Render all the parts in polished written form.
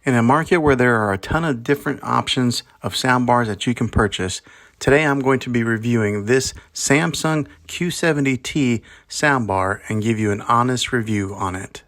In a market where there are a ton of different options of soundbars that you can purchase, today I'm going to be reviewing this Samsung Q70T soundbar and give you an honest review on it.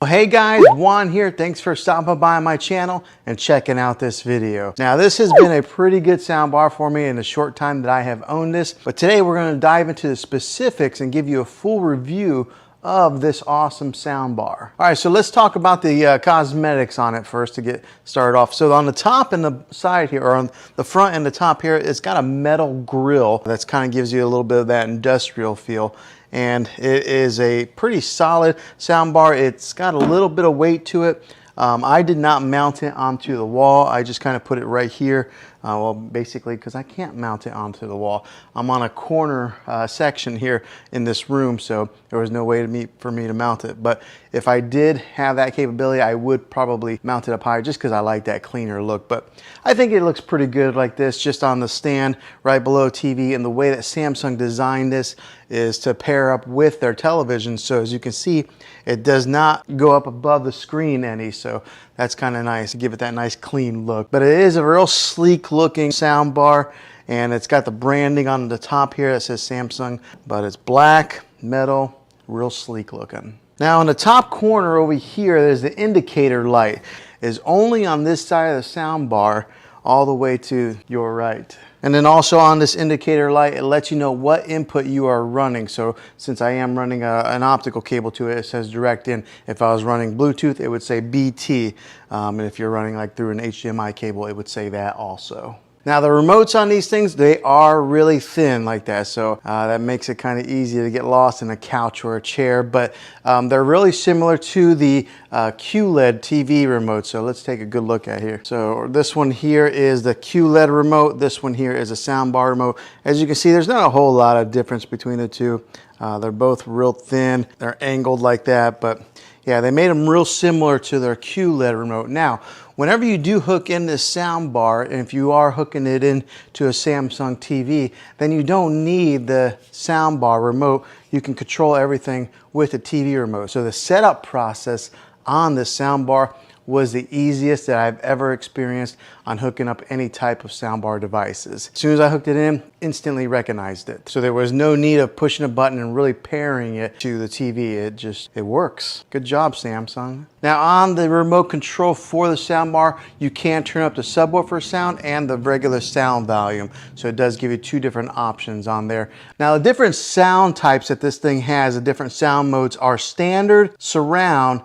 Well, hey guys, Juan here. Thanks for stopping by my channel and checking out this video. Now, this has been a pretty good soundbar for me in the short time that I have owned this, but today we're going to dive into the specifics and give you a full review of this awesome soundbar. All right, so let's talk about the cosmetics on it first to get started off. So on the top and the side here, or on the front and the top here, it's got a metal grill that's kind of gives you a little bit of that industrial feel. And it is a pretty solid soundbar. It's got a little bit of weight to it. I did not mount it onto the wall. I just kind of put it right here. Well, basically, because I can't mount it onto the wall. I'm on a corner section here in this room, so there was no way for me to mount it. But if I did have that capability, I would probably mount it up higher just because I like that cleaner look. But I think it looks pretty good like this, just on the stand right below TV. And the way that Samsung designed this is to pair up with their television. So as you can see, it does not go up above the screen any. So that's kind of nice to give it that nice clean look. But it is a real sleek looking soundbar, and it's got the branding on the top here that says Samsung, but it's black, metal, real sleek looking. Now in the top corner over here, there's the indicator light. It's only on this side of the soundbar all the way to your right. And then also on this indicator light, it lets you know what input you are running. So since I am running an optical cable to it, it says direct in. If I was running Bluetooth, it would say BT. And if you're running like through an HDMI cable, it would say that also. Now the remotes on these things, they are really thin like that, so that makes it kind of easy to get lost in a couch or a chair, but they're really similar to the QLED TV remote. So let's take a good look at here. So this one here is the QLED remote, this one here is a soundbar remote. As you can see, there's not a whole lot of difference between the two. They're both real thin, they're angled like that, but yeah, they made them real similar to their QLED remote. Now, whenever you do hook in this soundbar, and if you are hooking it into a Samsung TV, then you don't need the soundbar remote. You can control everything with the TV remote. So the setup process on this soundbar was the easiest that I've ever experienced on hooking up any type of soundbar devices. As soon as I hooked it in, instantly recognized it. So there was no need of pushing a button and really pairing it to the TV. It works. Good job, Samsung. Now on the remote control for the soundbar, you can turn up the subwoofer sound and the regular sound volume. So it does give you two different options on there. Now the different sound types that this thing has, the different sound modes are standard, surround,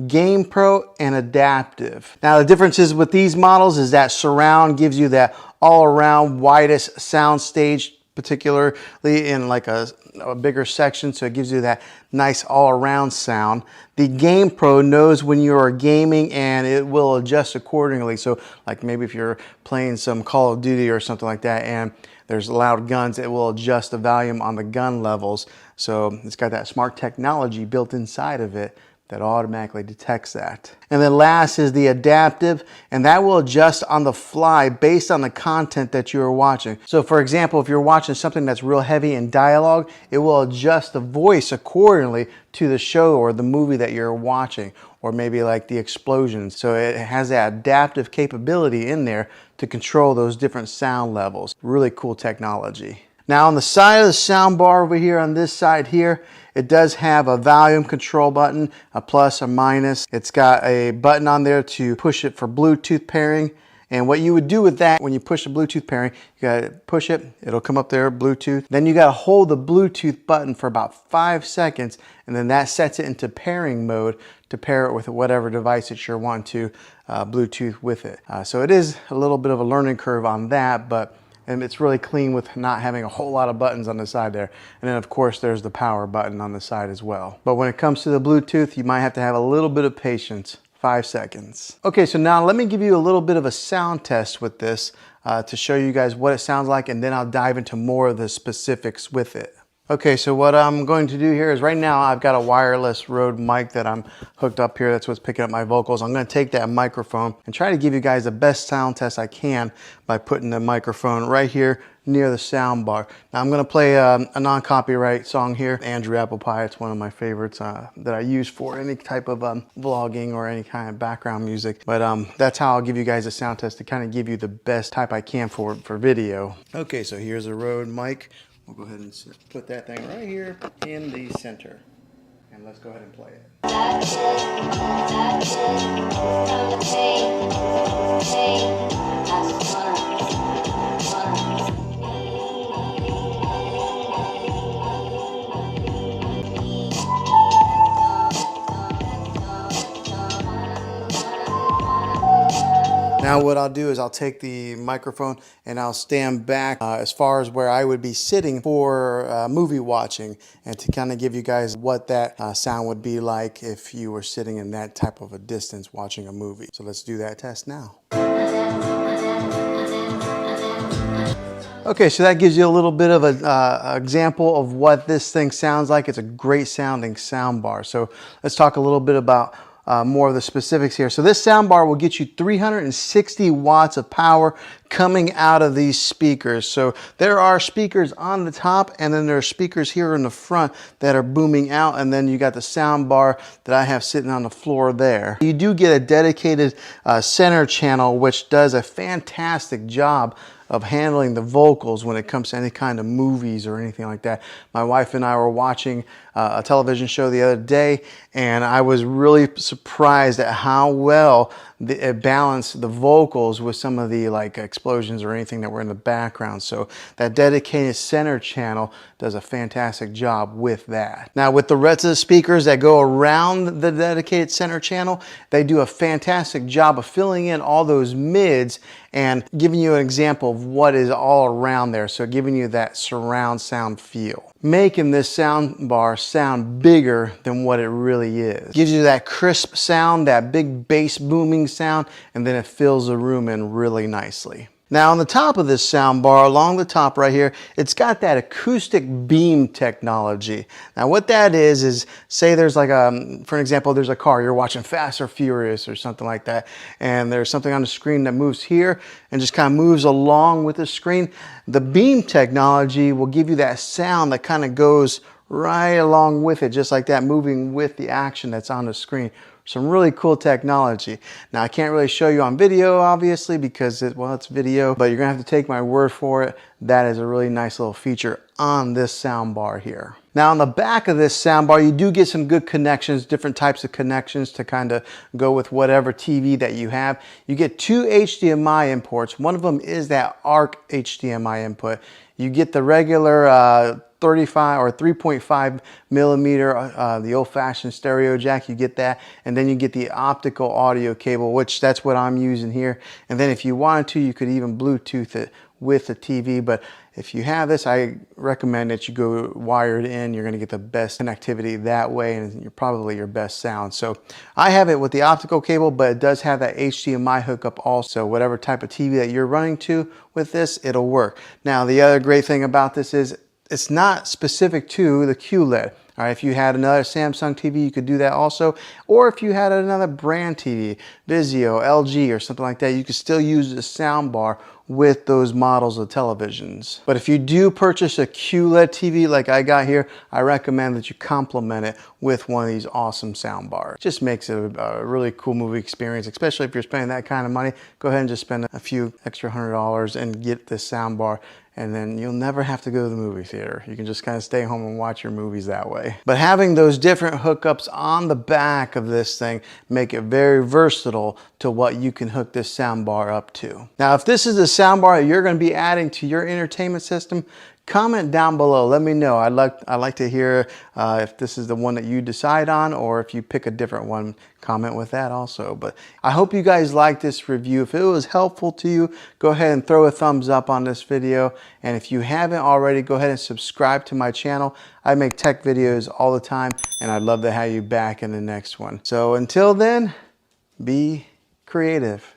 Game Pro, and adaptive. Now the differences with these models is that surround gives you that all-around widest sound stage, particularly in like a bigger section, so it gives you that nice all-around sound. The Game Pro knows when you are gaming and it will adjust accordingly. So like maybe if you're playing some Call of Duty or something like that and there's loud guns, it will adjust the volume on the gun levels. So it's got that smart technology built inside of it that automatically detects that. And then last is the adaptive, and that will adjust on the fly based on the content that you are watching. So for example, if you're watching something that's real heavy in dialogue, it will adjust the voice accordingly to the show or the movie that you're watching, or maybe like the explosions. So it has that adaptive capability in there to control those different sound levels. Really cool technology. Now on the side of the soundbar over here, on this side here, it does have a volume control button, a plus, a minus. It's got a button on there to push it for Bluetooth pairing. And what you would do with that, when you push the Bluetooth pairing, you gotta push it, it'll come up there, Bluetooth. Then you gotta hold the Bluetooth button for about 5 seconds, and then that sets it into pairing mode to pair it with whatever device that you're wanting to Bluetooth with it. So it is a little bit of a learning curve on that, but and it's really clean with not having a whole lot of buttons on the side there. And then of course there's the power button on the side as well. But when it comes to the Bluetooth, you might have to have a little bit of patience. 5 seconds. Okay, so now let me give you a little bit of a sound test with this to show you guys what it sounds like, and then I'll dive into more of the specifics with it. Okay, so what I'm going to do here is right now I've got a wireless Rode mic that I'm hooked up here. That's what's picking up my vocals. I'm going to take that microphone and try to give you guys the best sound test I can by putting the microphone right here near the sound bar. Now I'm going to play a non-copyright song here, Andrew Apple Pie. It's one of my favorites that I use for any type of vlogging or any kind of background music. But that's how I'll give you guys a sound test to kind of give you the best type I can for video. Okay, so here's a Rode mic. We'll go ahead and put that thing right here in the center. And let's go ahead and play it. Now what I'll do is I'll take the microphone and I'll stand back as far as where I would be sitting for movie watching, and to kind of give you guys what that sound would be like if you were sitting in that type of a distance watching a movie. So let's do that test now. Okay, so that gives you a little bit of an example of what this thing sounds like. It's a great sounding sound bar. So let's talk a little bit about more of the specifics here. So this sound bar will get you 360 watts of power coming out of these speakers. So there are speakers on the top, and then there are speakers here in the front that are booming out, and then you got the sound bar that I have sitting on the floor there. You do get a dedicated center channel, which does a fantastic job of handling the vocals when it comes to any kind of movies or anything like that. My wife and I were watching a television show the other day, and I was really surprised at how well it balanced the vocals with some of the like explosions or anything that were in the background. So that dedicated center channel does a fantastic job with that. Now with the rest of the speakers that go around the dedicated center channel, they do a fantastic job of filling in all those mids and giving you an example of what is all around there. So giving you that surround sound feel, making this sound bar sound bigger than what it really is. Gives you that crisp sound, that big bass booming sound, and then it fills the room in really nicely. Now on the top of this sound bar, along the top right here, it's got that acoustic beam technology. Now what that is say there's like for an example, there's a car, you're watching Fast or Furious or something like that, and there's something on the screen that moves here and just kind of moves along with the screen. The beam technology will give you that sound that kind of goes right along with it, just like that, moving with the action that's on the screen. Some really cool technology. Now I can't really show you on video obviously because it's video, but you're gonna have to take my word for it. That is a really nice little feature on this sound bar here. Now on the back of this sound bar, you do get some good connections, different types of connections to kind of go with whatever TV that you have. You get two HDMI imports. One of them is that ARC HDMI input. You get the regular 35 or 3.5 millimeter, the old-fashioned stereo jack, you get that, and then you get the optical audio cable, which that's what I'm using here. And then if you wanted to, you could even Bluetooth it with the TV, but if you have this, I recommend that you go wired in. You're going to get the best connectivity that way, and you're probably your best sound. So I have it with the optical cable, but it does have that HDMI hookup also. Whatever type of TV that you're running to with this, it'll work. Now the other great thing about this is it's not specific to the QLED. All right, if you had another Samsung TV, you could do that also. Or if you had another brand TV, Vizio, LG, or something like that, you could still use the soundbar with those models of televisions. But if you do purchase a QLED TV like I got here, I recommend that you complement it with one of these awesome soundbars. Just makes it a really cool movie experience, especially if you're spending that kind of money. Go ahead and just spend a few extra $100 and get this soundbar, and then you'll never have to go to the movie theater. You can just kind of stay home and watch your movies that way. But having those different hookups on the back of this thing make it very versatile to what you can hook this soundbar up to. Now, if this is a soundbar that you're going to be adding to your entertainment system, comment down below. Let me know. I'd like to hear if this is the one that you decide on, or if you pick a different one, comment with that also. But I hope you guys liked this review. If it was helpful to you, go ahead and throw a thumbs up on this video. And if you haven't already, go ahead and subscribe to my channel. I make tech videos all the time, and I'd love to have you back in the next one. So until then, be creative.